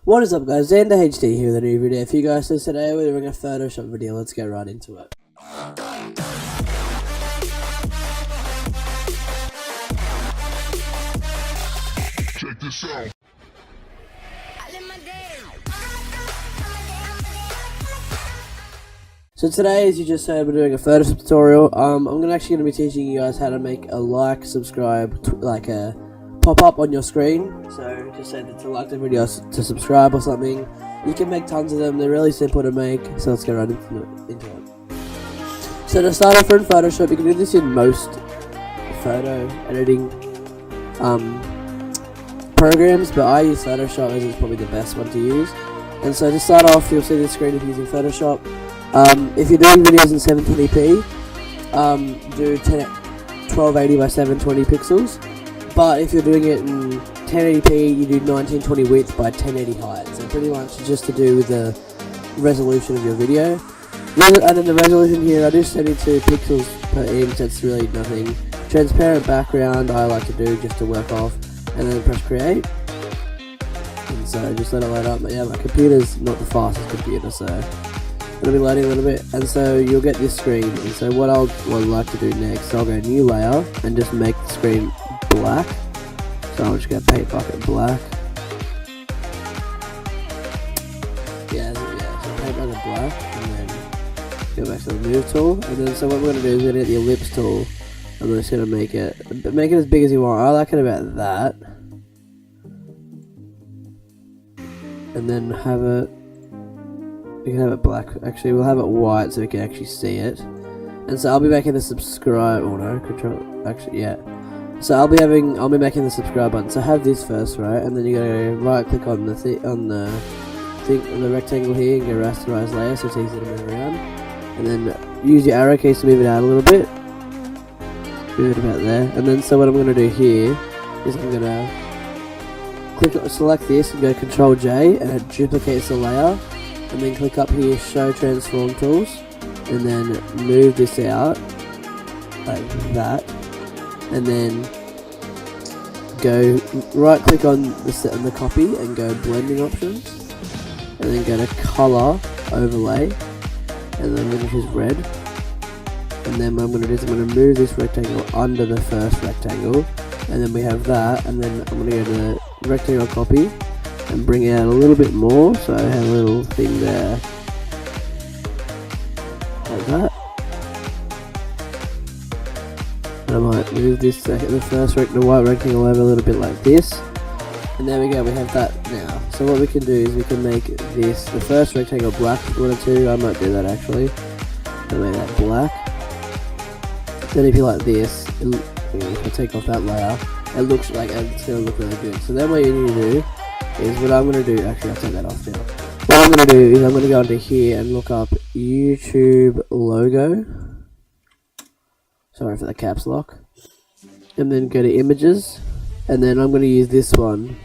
What is up, guys? ZandaHD here with a new video for you guys. So today we're doing a Photoshop video. Let's get right into it. Check this out. So today, as you just heard, we're doing a Photoshop tutorial. I'm actually going to be teaching you guys how to make a like, subscribe, like a pop-up on your screen. So just say that to like the video, to subscribe or something. You can make tons of them. They're really simple to make. So let's get right into it. So to start off in Photoshop, you can do this in most photo editing programs, but I use Photoshop as it's probably the best one to use. And so to start off, you'll see the screen of using Photoshop. If you're doing videos in 720p, do 1280 by 720 pixels. But if you're doing it in 1080p, you do 1920 width by 1080 height. So pretty much just to do with the resolution of your video. And then the resolution here, I do 72 pixels per inch. That's really nothing. Transparent background I like to do just to work off, and then press create. And so just let it load up. But yeah, my computer's not the fastest computer, so it'll be loading a little bit, and so you'll get this screen. And so what I'd like to do next, I'll go new layer and just make the screen black. So I'm just going to paint bucket black. So paint bucket black, and then go back to the move tool, and then so what we're going to do is we're going to get the ellipse tool. I'm just going to make it as big as you want. I like it about that, and then have it. We can have it black. Actually, we'll have it white so we can actually see it. And so I'll be making the subscribe. Oh no, control. Actually, yeah. So I'll be making the subscribe button. So have this first, right? And then you gotta right click on the rectangle here and go rasterize layer, so it's easy to move around. And then use your arrow keys to move it out a little bit. Move it about there. And then so what I'm gonna do here is I'm gonna select this and go Control J, and it duplicates the layer. And then click up here, show transform tools, and then move this out like that, and then go right click on the copy and go blending options, and then go to color overlay, and then I'm going to choose red, and then what I'm going to do is I'm going to move this rectangle under the first rectangle, and then we have that, and then I'm going to go to the rectangle copy and bring it out a little bit more, so I have a little thing there, like that. And I might move this the white rectangle over a little bit like this, and there we go, we have that now. So what we can do is we can make this, the first rectangle black if you want to. I might do that actually. I'll make that black. Then if you like this, if I take off that layer, it looks like it's going to look really good. So then what you need to do is what I'm going to do, actually I'll take that off now. What I'm going to do is I'm going to go into here and look up YouTube logo. Sorry for the caps lock. And then go to images. And then I'm going to use this one.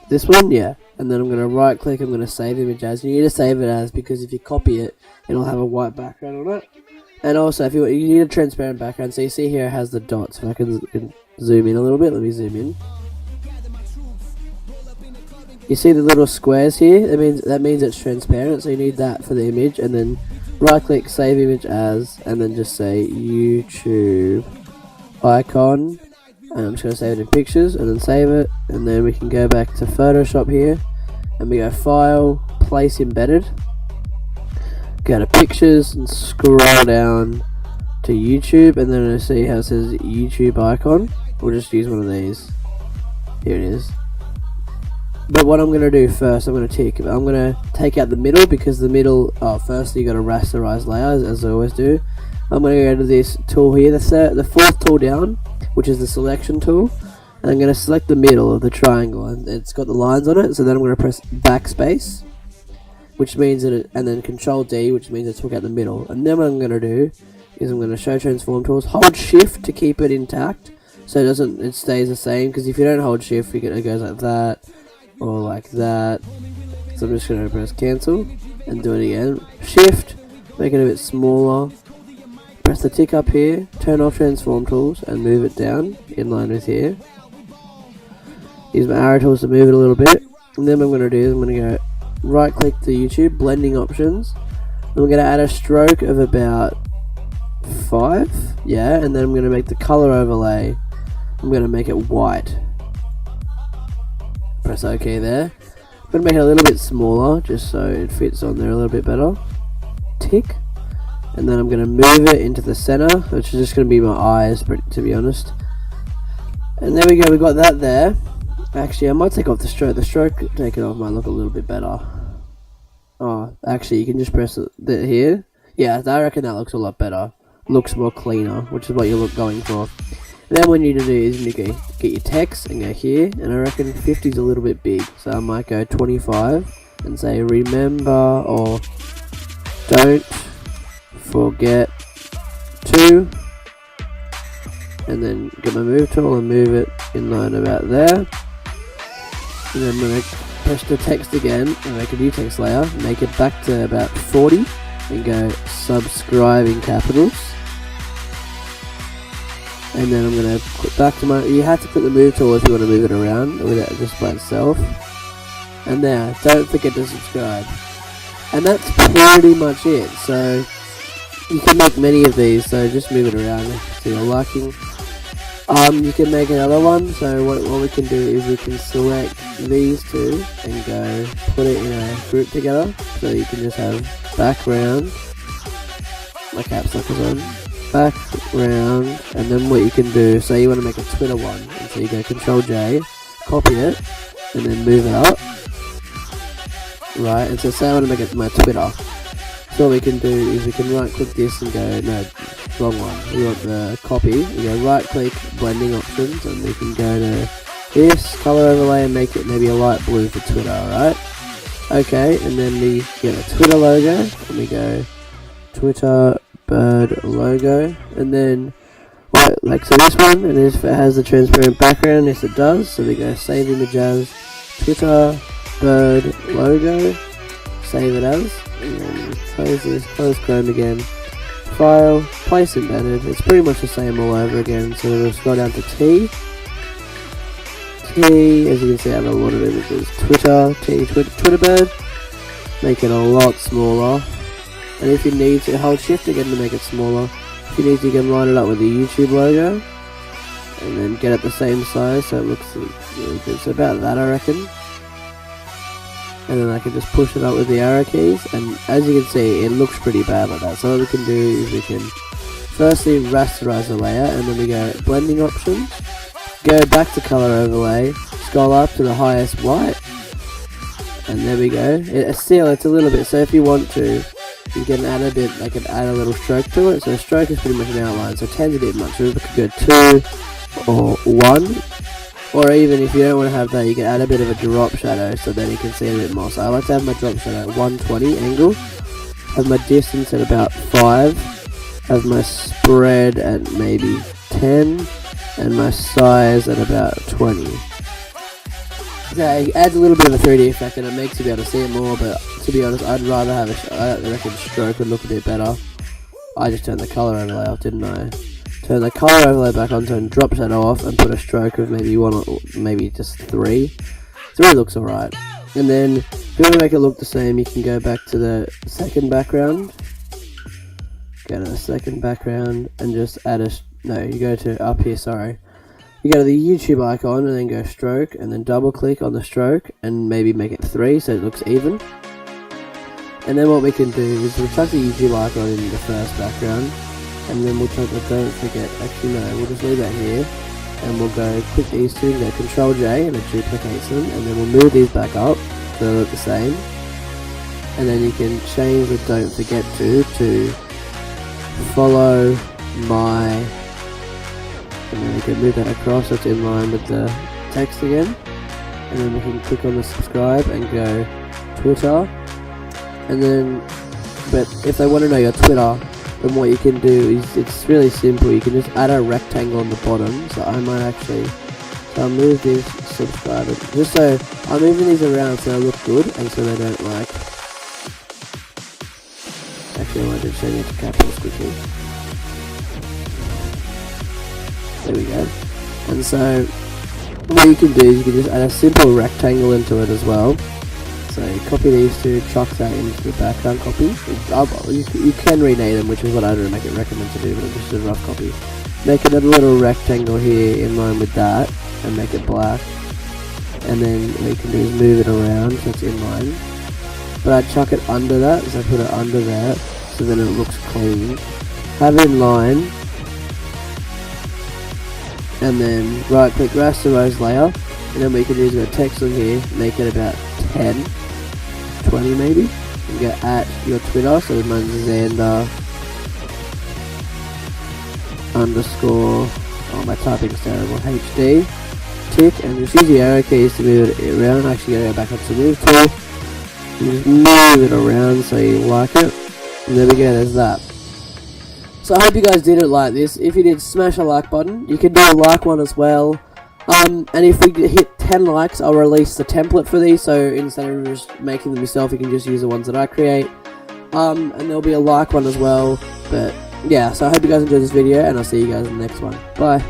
This one, yeah. And then I'm going to right click, I'm going to save image as. You need to save it as, because if you copy it, it'll have a white background on it. And also if you need a transparent background, so you see here it has the dots. If I can zoom in a little bit, let me zoom in. You see the little squares here? That means it's transparent, so you need that for the image, and then right click, save image as, and then just say YouTube icon, and I'm just going to save it in pictures, and then save it, and then we can go back to Photoshop here, and we go file, place embedded, go to pictures, and scroll down to YouTube, and then I see how it says YouTube icon. We'll just use one of these. Here it is. But what I'm going to do first, I'm going to take out the middle, because the middle, firstly you got to rasterize layers, as I always do. I'm going to go to this tool here, the fourth tool down, which is the selection tool, and I'm going to select the middle of the triangle, and it's got the lines on it, so then I'm going to press backspace, which means that and then Control D, which means I took out the middle. And then what I'm going to do is I'm going to show transform tools, hold shift to keep it intact, so it stays the same, because if you don't hold shift, it goes like that, or like that. So I'm just going to press cancel and do it again. Shift, make it a bit smaller, press the tick up here, turn off transform tools and move it down in line with here. Use my arrow tools to move it a little bit, And then what I'm going to do is I'm going to go right click the YouTube, blending options. And we're going to add a stroke of about 5. Yeah, and then I'm going to make the color overlay. I'm going to make it white. Press OK there. I'm going to make it a little bit smaller just so it fits on there a little bit better. Tick. And then I'm going to move it into the center, which is just going to be my eyes, to be honest. And there we go, we got that there. Actually, I might take off the stroke. The stroke taken off might look a little bit better. Oh, actually, you can just press it here. Yeah, I reckon that looks a lot better. Looks more cleaner, which is what you're going for. And then what you need to do is you need to get your text and go here. And I reckon 50 is a little bit big. So I might go 25 and say remember or don't forget to. And then get my move tool and move it in line about there. And then I'm going to press the text again and make a new text layer, make it back to about 40 and go subscribe in capitals. And then I'm going to click back to my, you have to click the move tool if you want to move it around without just by itself. And now, don't forget to subscribe. And that's pretty much it. So you can make many of these, so just move it around to your liking. You can make another one, so what we can do is we can select these two and go put it in a group together, so you can just have background, my caps lock is on, background, and then what you can do, say you want to make a Twitter one, and so you go Control J, copy it, and then move it up, right, and so say I want to make it my Twitter, so what we can do is we can right click this and go, no, wrong one, we want the copy, we go right click, blending options, and we can go to this, color overlay, and make it maybe a light blue for Twitter, alright? Okay, and then we get a Twitter logo, and we go Twitter bird logo, and then, well, like so this one, and if it has the transparent background, yes it does, so we go save image as, Twitter bird logo, save it as, and then close this, close Chrome again, file, place embedded, it's pretty much the same all over again, so we'll scroll down to T, as you can see I have a lot of images, Twitter bird, make it a lot smaller, and if you need to, hold shift again to make it smaller, if you need to you can line it up with the YouTube logo, and then get it the same size so it looks really good, so about that I reckon. And then I can just push it up with the arrow keys, and as you can see it looks pretty bad like that, so what we can do is we can firstly rasterize the layer, and then we go blending options, go back to color overlay, scroll up to the highest white, and there we go. Still it's a little bit, so if you want to you can add a bit, I can add a little stroke to it, so a stroke is pretty much an outline, so 10's a bit much, so we could go 2 or 1. Or even if you don't want to have that, you can add a bit of a drop shadow so then you can see a bit more. So I like to have my drop shadow at 120 angle, have my distance at about 5, have my spread at maybe 10, and my size at about 20. So it adds a little bit of a 3D effect and it makes you be able to see it more, but to be honest, I'd rather have I reckon stroke would look a bit better. I just turned the color overlay off, didn't I? Turn the color overlay back on, turn drop shadow off, and put a stroke of maybe 1 or maybe just 3. 3 looks alright. And then, if you want to make it look the same, you can go back to the second background. Go to the second background and just add you go to up here, sorry. You go to the YouTube icon and then go stroke, and then double click on the stroke and maybe make it 3 so it looks even. And then what we can do is we'll chuck the YouTube icon in the first background. And then we'll chuck the don't forget, actually no, we'll just leave that here, and we'll go click these two, go Control J, and it duplicates them, and then we'll move these back up, so they look the same, and then you can change the don't forget to follow my, and then we can move that across so it's in line with the text again, and then we can click on the subscribe and go Twitter, and then, but if they want to know your Twitter, then what you can do is, it's really simple, you can just add a rectangle on the bottom, so I might actually, so I'll move this subscriber, just so, I'm moving these around so they look good, and so they don't like, actually I want to change it to capitals quickly, there we go, and so, what you can do is you can just add a simple rectangle into it as well. So copy these two, chuck that into the background copy. You can rename them, which is what I don't recommend to do, but just a rough copy. Make it a little rectangle here in line with that, and make it black. And then what you can do is move it around so it's in line. But I chuck it under that, so I put it under there, so then it looks clean. Have it in line, and then right click rasterize layer, and then what you can do is go text on here, make it about 10, 20 maybe, and go at your Twitter, so mine's Zanda underscore, oh my typing's terrible, HD, tick, and just use the arrow keys to move it around. Actually gotta go back up to the move tool, and just move it around so you like it, and there we go, there's that. So I hope you guys did it like this. If you did, smash a like button. You can do a like one as well. And if we hit 10 likes, I'll release the template for these. So instead of just making them yourself, you can just use the ones that I create. And there'll be a like one as well. But yeah, so I hope you guys enjoyed this video, and I'll see you guys in the next one. Bye.